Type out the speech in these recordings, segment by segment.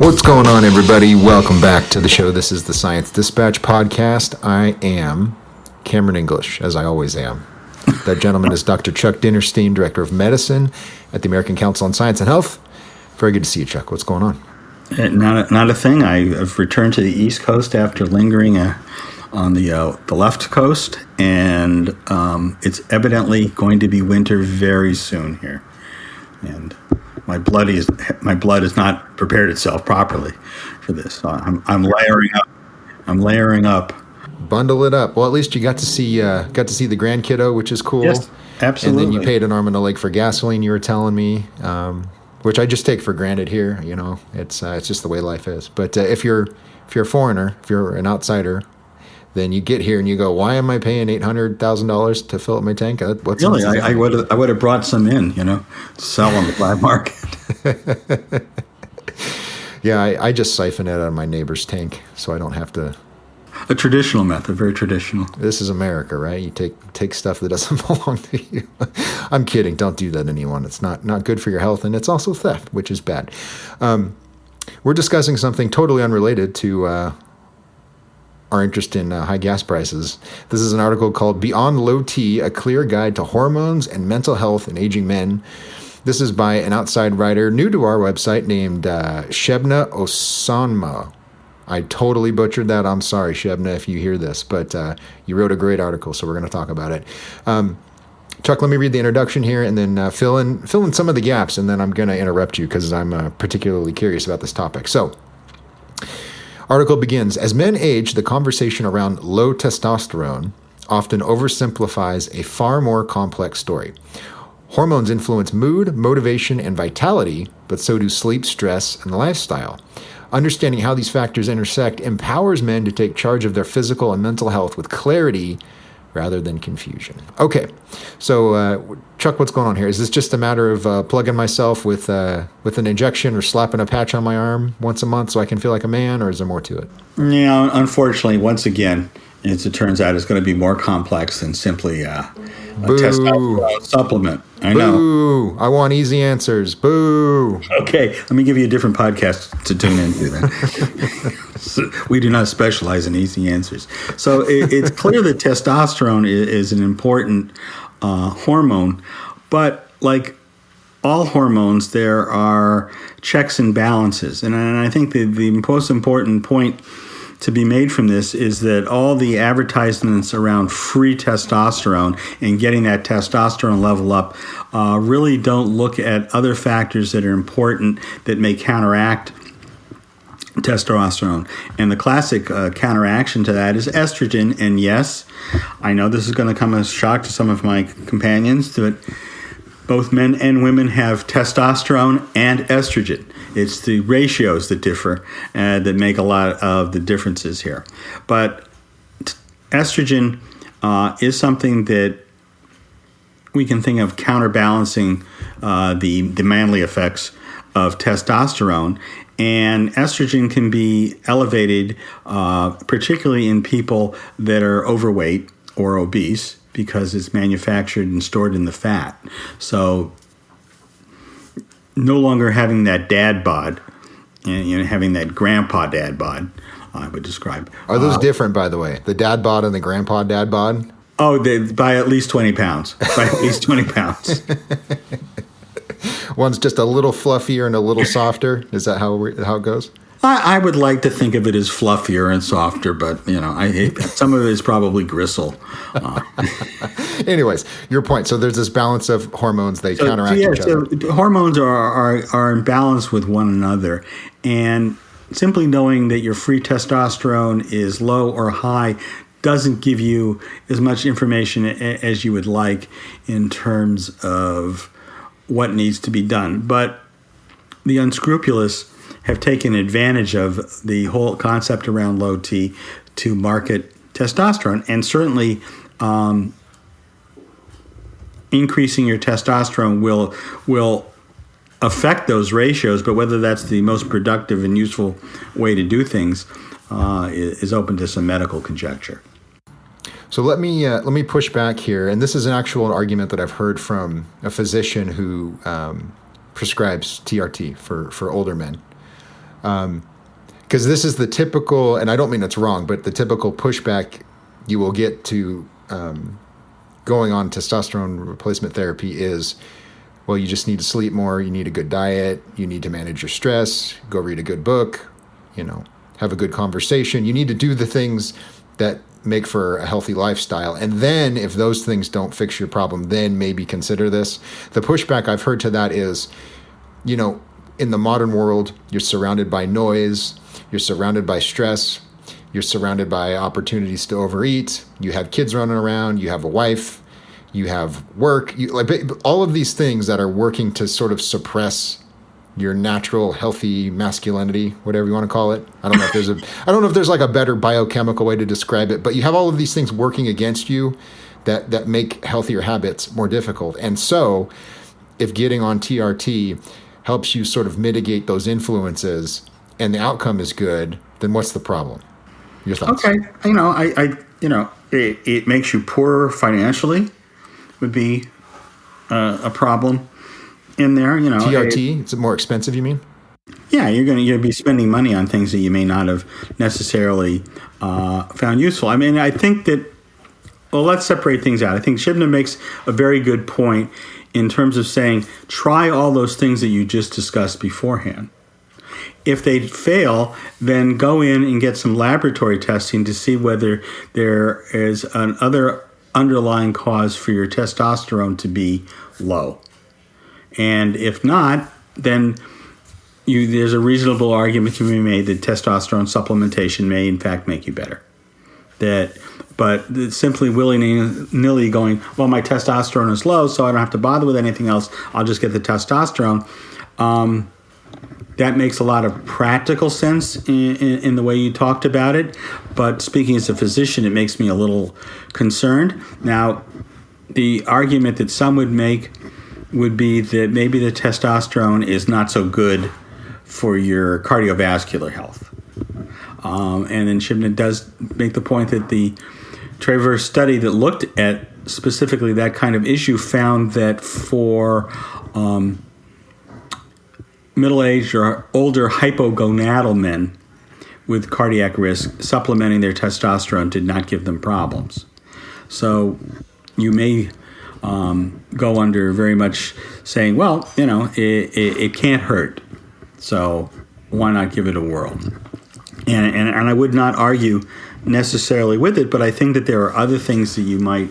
What's going on, everybody? Welcome back to the show. This is the Science Dispatch podcast. I am Cameron English, as I always am. That gentleman is Dr. Chuck Dinnerstein, Director of Medicine at the American Council on Science and Health. Very good to see you, Chuck. What's going on? Not a thing. I've returned to the East Coast after lingering on the left coast, and it's evidently going to be winter very soon here. And my blood has not prepared itself properly for this. So I'm layering up. I'm layering up. Bundle it up. Well, at least you got to see the grand kiddo, which is cool. Yes, absolutely. And then you paid an arm and a leg for gasoline. You were telling me, which I just take for granted here. You know, it's just the way life is. But if you're a foreigner, if you're an outsider, then you get here and you go, why am I paying $800,000 to fill up my tank? What's really? I would have brought some in, to sell on the black market. Yeah, I just siphon it out of my neighbor's tank, so I don't have to. A traditional method, very traditional. This is America, right? You take stuff that doesn't belong to you. I'm kidding. Don't do that to anyone. It's not good for your health, and it's also theft, which is bad. We're discussing something totally unrelated to our interest in high gas prices. This is an article called Beyond Low T, A Clear Guide to Hormones and Mental Health in Aging Men. This is by an outside writer new to our website named Shebna Osanma. I totally butchered that. I'm sorry, Shebna, if you hear this, but you wrote a great article, so we're going to talk about it. Chuck, let me read the introduction here and then fill in some of the gaps, and then I'm going to interrupt you because I'm particularly curious about this topic. So, article begins, as men age, the conversation around low testosterone often oversimplifies a far more complex story. Hormones influence mood, motivation, and vitality, but so do sleep, stress, and lifestyle. Understanding how these factors intersect empowers men to take charge of their physical and mental health with clarity rather than confusion. Okay, so Chuck, what's going on here? Is this just a matter of plugging myself with an injection or slapping a patch on my arm once a month so I can feel like a man, or is there more to it? Yeah, unfortunately, once again, as it turns out, it's going to be more complex than simply a testosterone supplement. I know. Boo! I want easy answers. Boo! Okay, let me give you a different podcast to tune into then. We do not specialize in easy answers. So it's clear that testosterone is an important hormone, but like all hormones, there are checks and balances. And I think the most important point to be made from this is that all the advertisements around free testosterone and getting that testosterone level up really don't look at other factors that are important that may counteract testosterone. And the classic counteraction to that is estrogen. And yes, I know this is going to come as a shock to some of my companions, but both men and women have testosterone and estrogen. It's the ratios that differ that make a lot of the differences here. But estrogen is something that we can think of counterbalancing the manly effects of testosterone. And estrogen can be elevated, particularly in people that are overweight or obese, because it's manufactured and stored in the fat. So no longer having that dad bod, and having that grandpa dad bod, I would describe. Are those different, by the way? The dad bod and the grandpa dad bod? Oh, by at least 20 pounds. By at least 20 pounds. One's just a little fluffier and a little softer. Is that how it goes? I would like to think of it as fluffier and softer, but some of it is probably gristle. Anyways, your point. So there's this balance of hormones; they counteract each other. So hormones are in balance with one another, and simply knowing that your free testosterone is low or high doesn't give you as much information as you would like in terms of what needs to be done. But the unscrupulous have taken advantage of the whole concept around low T to market testosterone, and certainly increasing your testosterone will affect those ratios, but whether that's the most productive and useful way to do things is open to some medical conjecture. So let me push back here, and this is an actual argument that I've heard from a physician who prescribes TRT for older men. Because this is the typical, and I don't mean it's wrong, but the typical pushback you will get to going on testosterone replacement therapy is, well, you just need to sleep more, you need a good diet, you need to manage your stress, go read a good book, have a good conversation. You need to do the things that make for a healthy lifestyle. And then if those things don't fix your problem, then maybe consider this. The pushback I've heard to that is, in the modern world, you're surrounded by noise, you're surrounded by stress, you're surrounded by opportunities to overeat, you have kids running around, you have a wife, you have work, all of these things that are working to sort of suppress your natural, healthy masculinity, whatever you want to call it. I don't know if there's like a better biochemical way to describe it, but you have all of these things working against you that make healthier habits more difficult. And so if getting on TRT helps you sort of mitigate those influences and the outcome is good, then what's the problem? Your thoughts? Okay. It makes you poorer financially would be a problem in there. TRT, it's more expensive, you mean? Yeah, you're be spending money on things that you may not have necessarily found useful. I mean, I think that, well, let's separate things out. I think Shibna makes a very good point in terms of saying, try all those things that you just discussed beforehand. If they fail, then go in and get some laboratory testing to see whether there is an other underlying cause for your testosterone to be low. And if not, then there's a reasonable argument to be made that testosterone supplementation may in fact make you better. But simply willy-nilly going, well, my testosterone is low, so I don't have to bother with anything else. I'll just get the testosterone. That makes a lot of practical sense in the way you talked about it. But speaking as a physician, it makes me a little concerned. Now, the argument that some would make would be that maybe the testosterone is not so good for your cardiovascular health. And then Shibna does make the point that the Traverse study that looked at specifically that kind of issue found that for middle-aged or older hypogonadal men with cardiac risk, supplementing their testosterone did not give them problems. So you may go under very much saying, well, it can't hurt, so why not give it a whirl? And I would not argue necessarily with it, but I think that there are other things that you might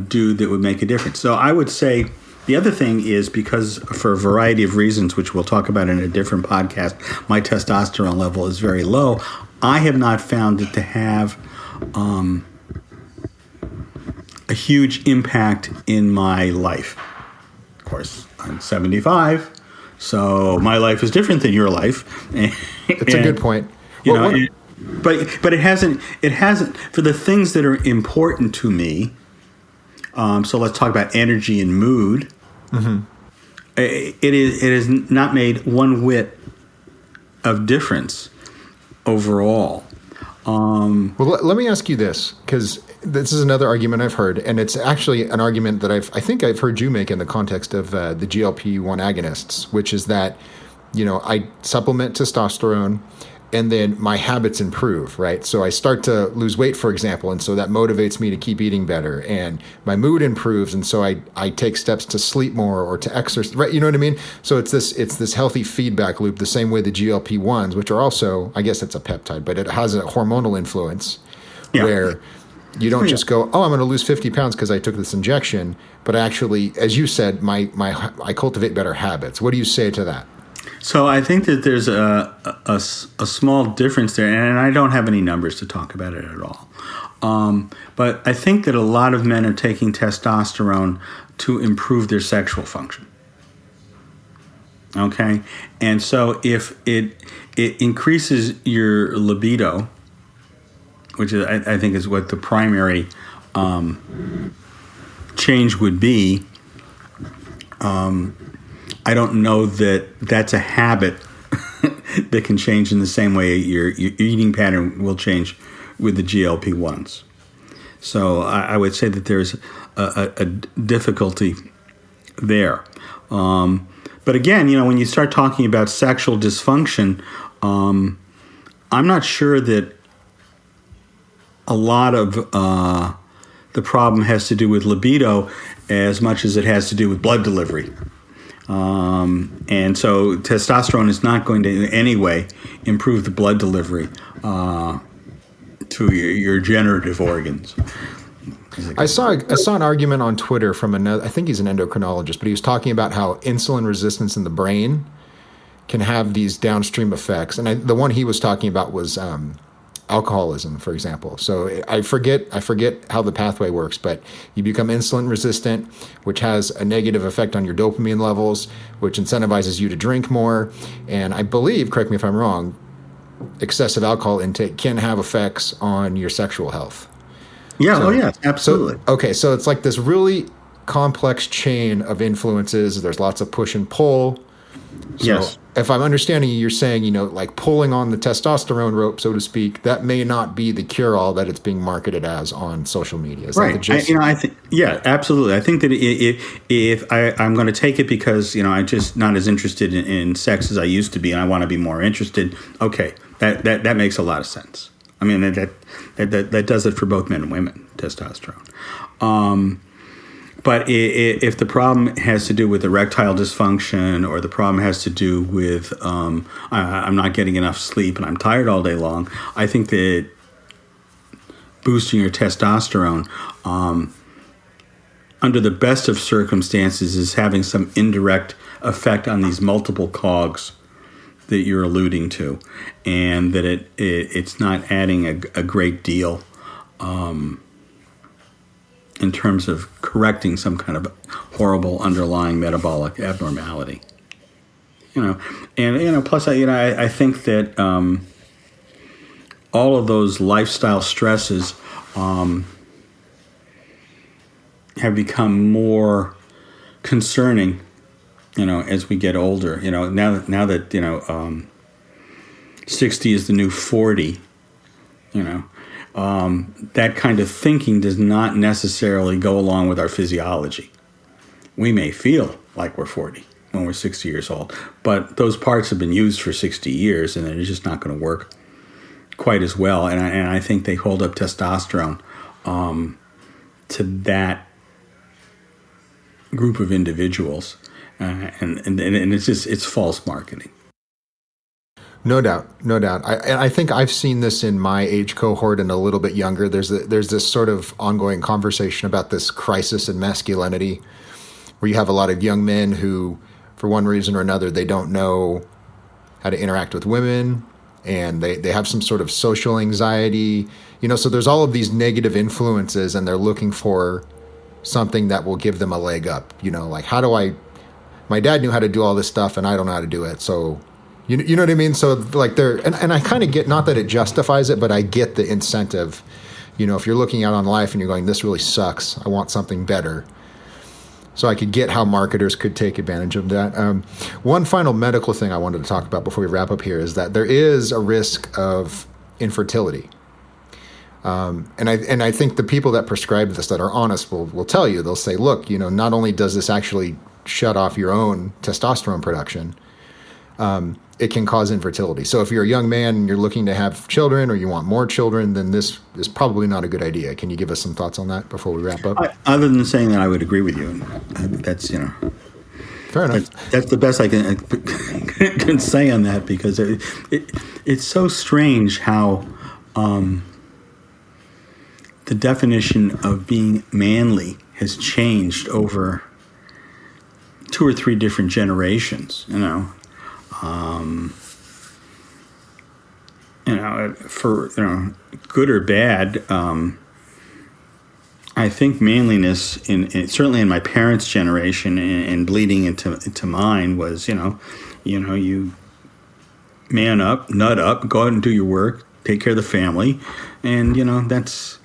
do that would make a difference. So I would say the other thing is, because for a variety of reasons, which we'll talk about in a different podcast, my testosterone level is very low. I have not found it to have a huge impact in my life. Of course, I'm 75, so my life is different than your life. It's a good point. But it hasn't for the things that are important to me. So let's talk about energy and mood. Mm-hmm. It has not made one whit of difference overall. Well, let me ask you this, because this is another argument I've heard, and it's actually an argument that I think I've heard you make in the context of the GLP-1 agonists, which is that, I supplement testosterone and then my habits improve, right? So I start to lose weight, for example, and so that motivates me to keep eating better, and my mood improves, and so I take steps to sleep more or to exercise, right? You know what I mean? So it's this healthy feedback loop, the same way the GLP-1s, which are also, I guess it's a peptide, but it has a hormonal influence where you don't just go, oh, I'm going to lose 50 pounds because I took this injection, but actually, as you said, I cultivate better habits. What do you say to that? So I think that there's a small difference there, and I don't have any numbers to talk about it at all. But I think that a lot of men are taking testosterone to improve their sexual function. Okay? And so if it increases your libido, which is, I think is what the primary change would be, I don't know that that's a habit that can change in the same way your eating pattern will change with the GLP-1s. So I would say that there's a difficulty there. But again, when you start talking about sexual dysfunction, I'm not sure that a lot of the problem has to do with libido as much as it has to do with blood delivery. And so testosterone is not going to in any way improve the blood delivery to your generative organs. I saw an argument on Twitter from another, I think he's an endocrinologist, but he was talking about how insulin resistance in the brain can have these downstream effects. And the one he was talking about was alcoholism, for example. So I forget how the pathway works, but you become insulin resistant, which has a negative effect on your dopamine levels, which incentivizes you to drink more. And I believe, correct me if I'm wrong, excessive alcohol intake can have effects on your sexual health. Yeah, yeah, absolutely. So it's like this really complex chain of influences. There's lots of push and pull. So yes. If I'm understanding you, you're saying, like pulling on the testosterone rope, so to speak, that may not be the cure-all that it's being marketed as on social media. Is right. That the gist? I think, yeah, absolutely. I think that if I'm going to take it because, I'm just not as interested in sex as I used to be and I want to be more interested, okay, that makes a lot of sense. I mean, that does it for both men and women, testosterone. But if the problem has to do with erectile dysfunction or the problem has to do with I'm not getting enough sleep and I'm tired all day long, I think that boosting your testosterone under the best of circumstances is having some indirect effect on these multiple cogs that you're alluding to, and that it's not adding a great deal in terms of correcting some kind of horrible underlying metabolic abnormality. Plus I think that all of those lifestyle stresses have become more concerning as we get older. Now that 60 is the new 40, that kind of thinking does not necessarily go along with our physiology. We may feel like we're 40 when we're 60 years old, but those parts have been used for 60 years and they're just not going to work quite as well. And I think they hold up testosterone to that group of individuals. And it's false marketing. No doubt. I think I've seen this in my age cohort and a little bit younger. There's this sort of ongoing conversation about this crisis in masculinity, where you have a lot of young men who, for one reason or another, they don't know how to interact with women, and they have some sort of social anxiety. So there's all of these negative influences, and they're looking for something that will give them a leg up. Like, how do my dad knew how to do all this stuff and I don't know how to do it. So, you know what I mean? So like and I kind of get, not that it justifies it, but I get the incentive. If you're looking out on life and you're going, this really sucks, I want something better. So I could get how marketers could take advantage of that. One final medical thing I wanted to talk about before we wrap up here is that there is a risk of infertility. And I think the people that prescribe this that are honest will tell you, they'll say, look, not only does this actually shut off your own testosterone production, it can cause infertility. So if you're a young man and you're looking to have children or you want more children, then this is probably not a good idea. Can you give us some thoughts on that before we wrap up? Other than saying that I would agree with you. That's, fair enough. That's the best I can say on that, because it's so strange how the definition of being manly has changed over 2 or 3 different generations, for good or bad. I think manliness, certainly in my parents' generation and bleeding into mine, was you man up, nut up, go out and do your work, take care of the family, and that's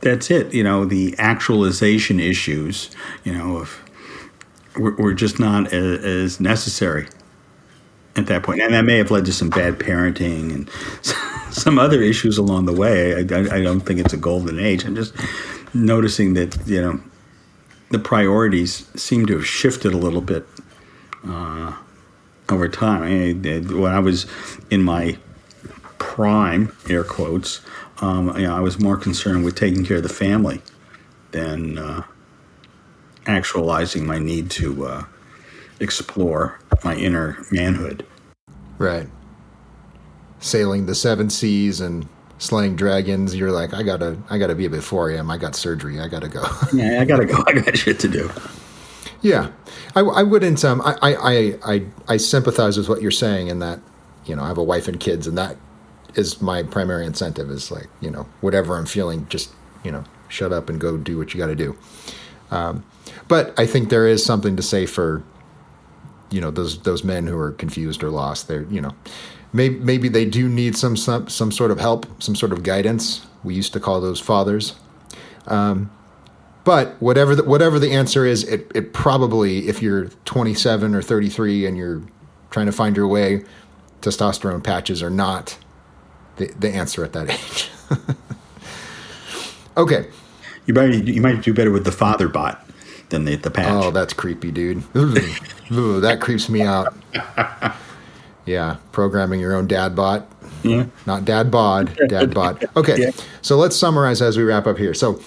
it. The actualization issues, were just not as necessary at that point. And that may have led to some bad parenting and some other issues along the way. I don't think it's a golden age. I'm just noticing that, the priorities seem to have shifted a little bit over time. When I was in my prime, air quotes, I was more concerned with taking care of the family than actualizing my need to explore my inner manhood. Right. Sailing the seven seas and slaying dragons. You're like, I gotta be a bit 4 a.m. I got surgery. I gotta go. Yeah, I gotta go. I got shit to do. Yeah, I wouldn't. I sympathize with what you're saying in that, I have a wife and kids, and that is my primary incentive. Is like, whatever I'm feeling, just shut up and go do what you got to do. But I think there is something to say for, those men who are confused or lost. They're, maybe they do need some sort of help, some sort of guidance. We used to call those fathers. But whatever the answer is, it probably, if you're 27 or 33 and you're trying to find your way, testosterone patches are not the answer at that age. Okay. You might do better with the father bot than the patch. Oh, that's creepy, dude. Ooh, that creeps me out. Yeah, programming your own dad bot. Yeah. Not dad bod, dad bot. Okay, yeah. So let's summarize as we wrap up here. So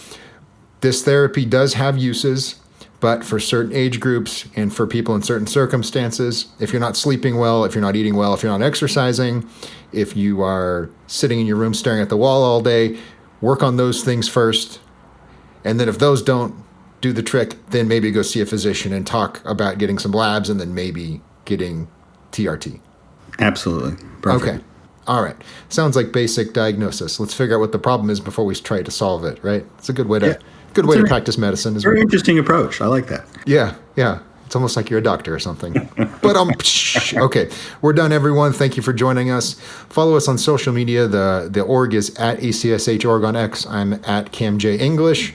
this therapy does have uses, but for certain age groups and for people in certain circumstances, if you're not sleeping well, if you're not eating well, if you're not exercising, if you are sitting in your room staring at the wall all day, work on those things first. And then if those don't do the trick, then maybe go see a physician and talk about getting some labs and then maybe getting TRT. Absolutely. Perfect. Okay. All right. Sounds like basic diagnosis. Let's figure out what the problem is before we try to solve it, right? It's a good way to practice medicine. Very interesting approach. I like that. Yeah. It's almost like you're a doctor or something. But okay, we're done, everyone. Thank you for joining us. Follow us on social media. The org is at ACSH on X. I'm at CamJ English.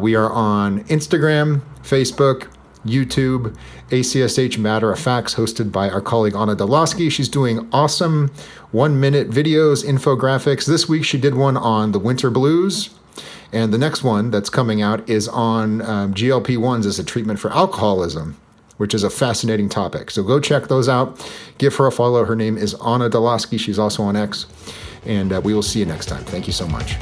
We are on Instagram, Facebook, YouTube, ACSH Matter of Facts, hosted by our colleague Anna Dolosky. She's doing awesome 1-minute videos, infographics. This week she did one on the winter blues. And the next one that's coming out is on GLP-1s as a treatment for alcoholism, which is a fascinating topic. So go check those out. Give her a follow. Her name is Anna Dolosky. She's also on X. And we will see you next time. Thank you so much.